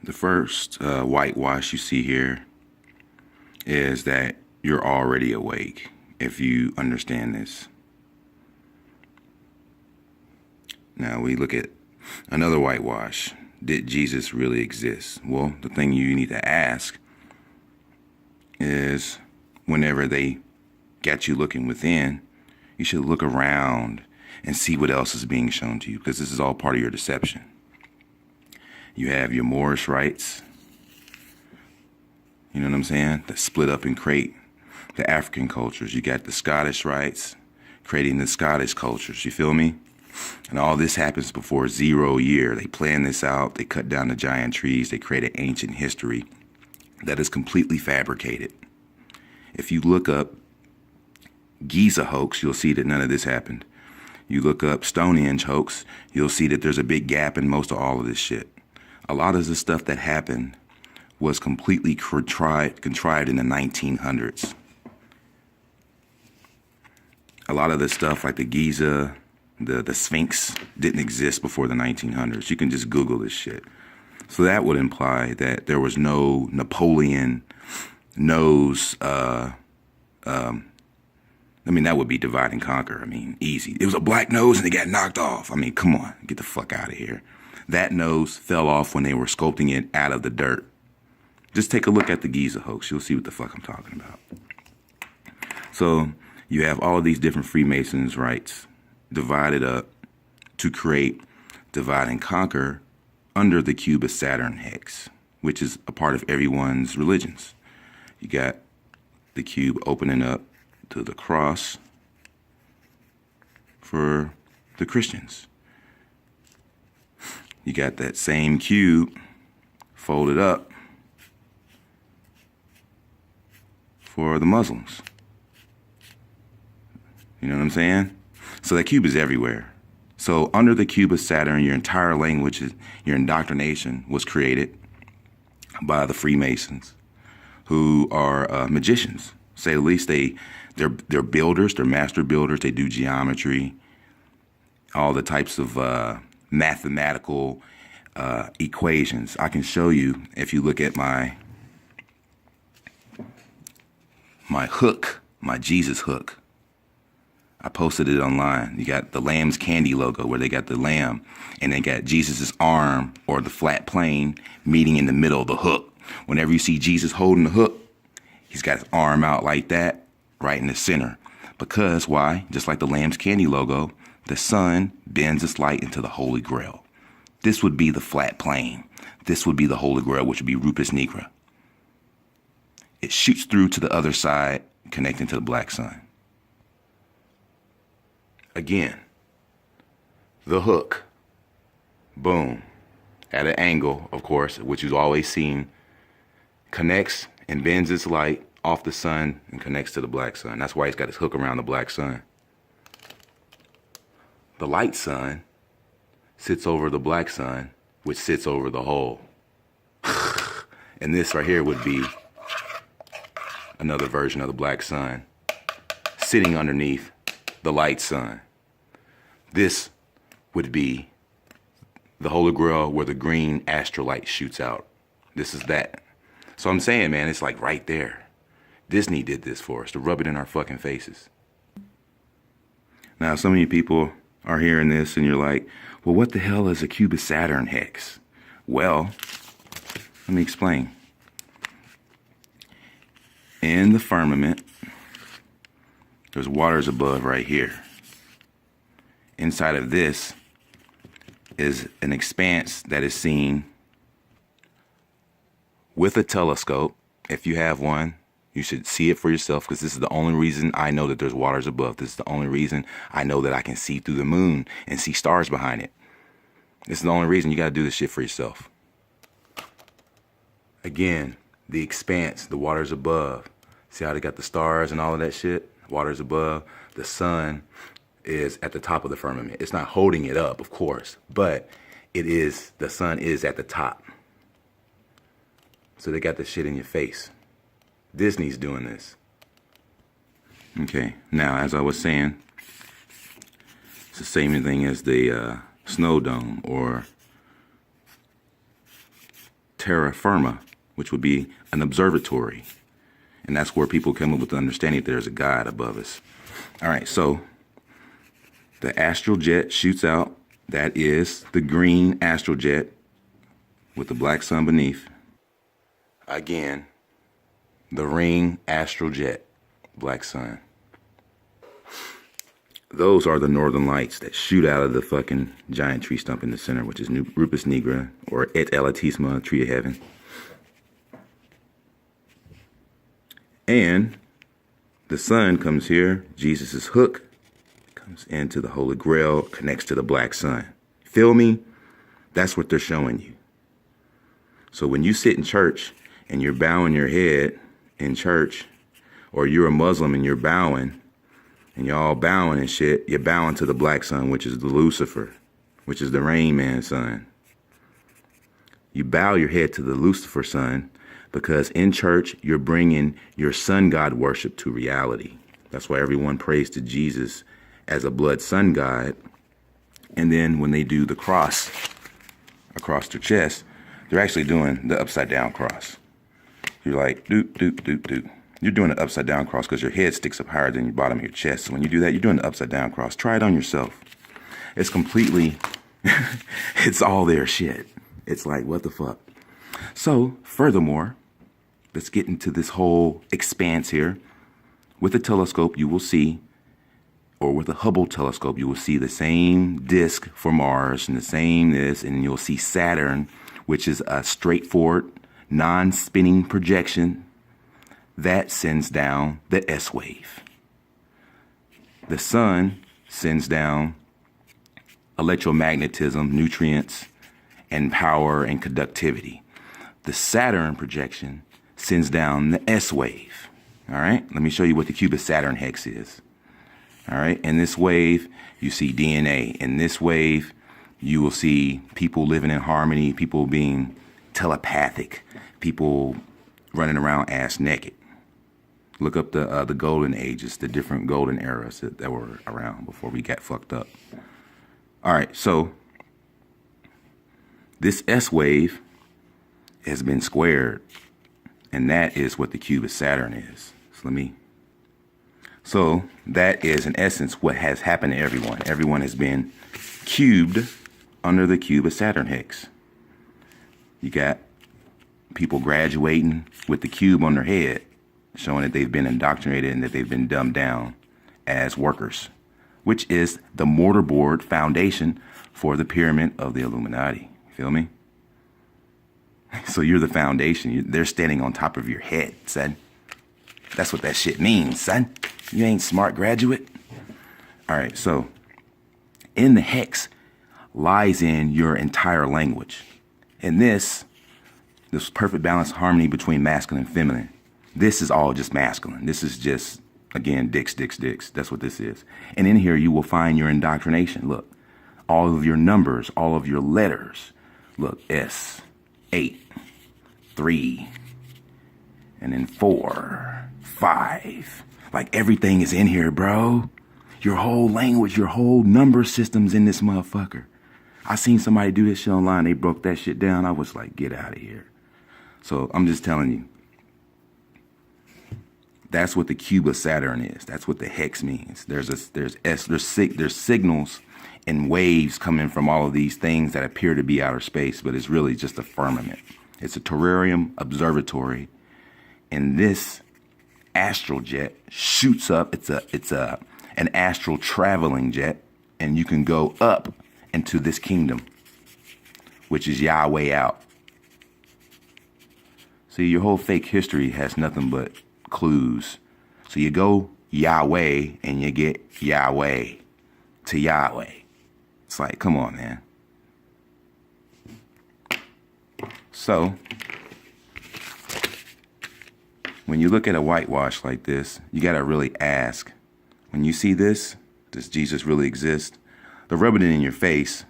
The first whitewash you see here is that you're already awake, if you understand this. Now we look at another whitewash. Did Jesus really exist? Well, the thing you need to ask is, whenever they got you looking within, you should look around and see what else is being shown to you, because this is all part of your deception. You have your Moorish rites, you know what I'm saying, that split up and create the African cultures. You got the Scottish rites creating the Scottish cultures, you feel me? And all this happens before 0 year. They plan this out, they cut down the giant trees, they create an ancient history that is completely fabricated. If you look up Giza hoax, you'll see that none of this happened. You look up Stonehenge hoax, you'll see that there's a big gap in most of all of this shit. A lot of the stuff that happened was completely contrived in the 1900s. A lot of the stuff like the Giza, the Sphinx didn't exist before the 1900s. You can just Google this shit. So that would imply that there was no Napoleon nose, I mean, that would be divide and conquer. I mean, easy. It was a black nose and it got knocked off. I mean, come on, get the fuck out of here. That nose fell off when they were sculpting it out of the dirt. Just take a look at the Giza hoax. You'll see what the fuck I'm talking about. So you have all of these different Freemasons rites divided up to create divide and conquer under the cube of Saturn hex, which is a part of everyone's religions. You got the cube opening up to the cross for the Christians. You got that same cube folded up for the Muslims. You know what I'm saying? So that cube is everywhere. So under the cube of Saturn, your entire language, your indoctrination was created by the Freemasons, who are magicians. Say the least, they're builders, they're master builders, they do geometry, all the types of mathematical equations. I can show you if you look at my hook, my Jesus hook. I posted it online. You got the Lamb's Candy logo where they got the lamb and they got Jesus's arm or the flat plane meeting in the middle of the hook. Whenever you see Jesus holding the hook, he's got his arm out like that, right in the center. Because why? Just like the Lamb's Candy logo, the sun bends its light into the Holy Grail. This would be the flat plane. This would be the Holy Grail, which would be Rupus Nigra. It shoots through to the other side, connecting to the black sun. Again, the hook, boom, at an angle, of course, which you've always seen, connects and bends its light off the sun and connects to the black sun. That's why he's got his hook around the black sun. The light sun sits over the black sun, which sits over the hole. And this right here would be another version of the black sun sitting underneath the light sun. This would be the Holy Grail where the green astrolight shoots out. This is that. So I'm saying, man, it's like right there. Disney did this for us to rub it in our fucking faces. Now, some of you people are hearing this and you're like, well, what the hell is a cube of Saturn hex? Well, let me explain. In the firmament, there's waters above right here. Inside of this is an expanse that is seen with a telescope. If you have one, you should see it for yourself, because this is the only reason I know that there's waters above. This is the only reason I know that I can see through the moon and see stars behind it. This is the only reason. You got to do this shit for yourself. Again, the expanse, the waters above. See how they got the stars and all of that shit? Waters above. The sun is at the top of the firmament. It's not holding it up, of course, but it is, the sun is at the top. So they got the shit in your face. Disney's doing this. Okay, now as I was saying, it's the same thing as the snow dome or terra firma, which would be an observatory. And that's where people come up with the understanding that there's a God above us. All right, so the astral jet shoots out. That is the green astral jet with the black sun beneath. Again, the ring astral jet, black sun. Those are the northern lights that shoot out of the fucking giant tree stump in the center, which is Rupus nigra, or Et Elatisma, tree of heaven. And the sun comes here, Jesus's hook comes into the Holy Grail, connects to the black sun. Feel me? That's what they're showing you. So when you sit in church and you're bowing your head in church, or you're a Muslim and you're bowing, and you're all bowing and shit, you're bowing to the black sun, which is the Lucifer, which is the Rain Man sun. You bow your head to the Lucifer sun because in church, you're bringing your sun god worship to reality. That's why everyone prays to Jesus as a blood sun god. And then when they do the cross across their chest, they're actually doing the upside down cross. You're like, doop, doop, doop, doop. You're doing an upside down cross because your head sticks up higher than your bottom of your chest. So when you do that, you're doing the upside down cross. Try it on yourself. It's completely, it's all their shit. It's like, what the fuck? So furthermore, let's get into this whole expanse here. With a telescope, you will see, or with a Hubble telescope, you will see the same disk for Mars and the same this, and you'll see Saturn, which is a straightforward, non-spinning projection that sends down the S wave. The sun sends down electromagnetism, nutrients, and power and conductivity. The Saturn projection sends down the S wave. All right, let me show you what the cube of Saturn hex is. All right, in this wave, you see DNA. In this wave, you will see people living in harmony, people being telepathic, people running around ass naked. Look up the golden ages, the different golden eras that were around before we got fucked up. All right, so this S wave has been squared, and that is what the cube of Saturn is. So that is, in essence, what has happened to everyone. Everyone has been cubed under the cube of Saturn hex. You got people graduating with the cube on their head, showing that they've been indoctrinated and that they've been dumbed down as workers, which is the mortarboard foundation for the pyramid of the Illuminati. You feel me? So you're the foundation. They're standing on top of your head, son. That's what that shit means, son. You ain't smart, graduate. All right, so in the hex lies in your entire language. And this perfect balance, harmony between masculine and feminine. This is all just masculine. This is just, again, dicks. That's what this is. And in here, you will find your indoctrination. Look, all of your numbers, all of your letters. Look, S, 8, 3, and then 4, 5. Like everything is in here, bro. Your whole language, your whole number system's in this motherfucker. I seen somebody do this shit online. They broke that shit down. I was like, get out of here. So I'm just telling you. That's what the cube of Saturn is. That's what the hex means. There's signals and waves coming from all of these things that appear to be outer space, but it's really just a firmament. It's a terrarium observatory, and this astral jet shoots up. It's an astral traveling jet, and you can go up into this kingdom, which is Yahweh out. See, your whole fake history has nothing but clues. So you go Yahweh and you get Yahweh to Yahweh. It's like, come on, man. So when you look at a whitewash like this, you got to really ask, when you see this, does Jesus really exist? They're rubbing it in your face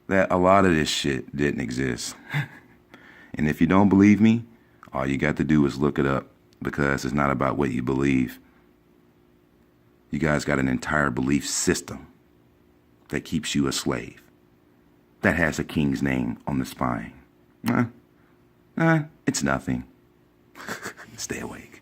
that a lot of this shit didn't exist. And if you don't believe me, all you got to do is look it up, because it's not about what you believe. You guys got an entire belief system that keeps you a slave, that has a king's name on the spine. It's nothing. Stay awake.